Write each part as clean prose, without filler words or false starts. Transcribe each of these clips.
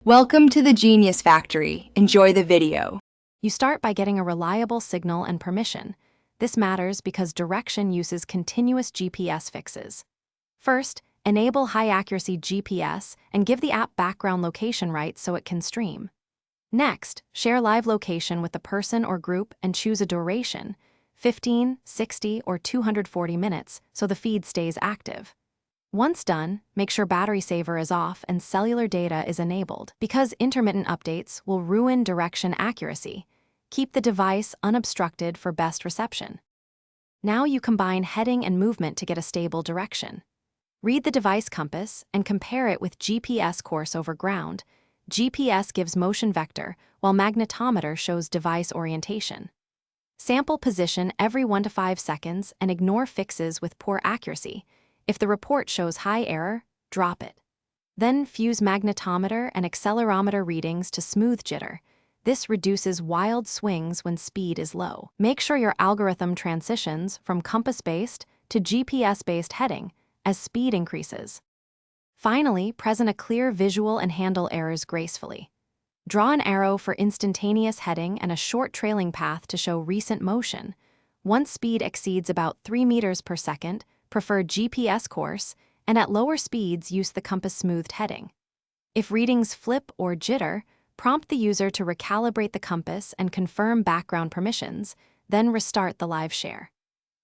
Welcome to the Genius Factory. Enjoy the video. You start by getting a reliable signal and permission. This matters because direction uses continuous GPS fixes. First, enable high-accuracy GPS and give the app background location rights so it can stream. Next, share live location with the person or group and choose a duration, 15, 60, or 240 minutes, so the feed stays active. Once done, make sure battery saver is off and cellular data is enabled, because intermittent updates will ruin direction accuracy. Keep the device unobstructed for best reception. Now you combine heading and movement to get a stable direction. Read the device compass and compare it with GPS course over ground. GPS gives motion vector, while magnetometer shows device orientation. Sample position every 1 to 5 seconds and ignore fixes with poor accuracy. If the report shows high error, drop it. Then fuse magnetometer and accelerometer readings to smooth jitter. This reduces wild swings when speed is low. Make sure your algorithm transitions from compass-based to GPS-based heading as speed increases. Finally, present a clear visual and handle errors gracefully. Draw an arrow for instantaneous heading and a short trailing path to show recent motion. Once speed exceeds about 3 meters per second, prefer GPS course, and at lower speeds use the compass-smoothed heading. If readings flip or jitter, prompt the user to recalibrate the compass and confirm background permissions, then restart the live share.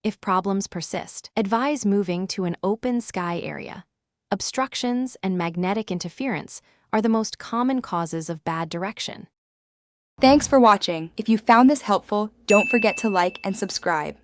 If problems persist, advise moving to an open sky area. Obstructions and magnetic interference are the most common causes of bad direction. Thanks for watching. If you found this helpful, don't forget to like and subscribe.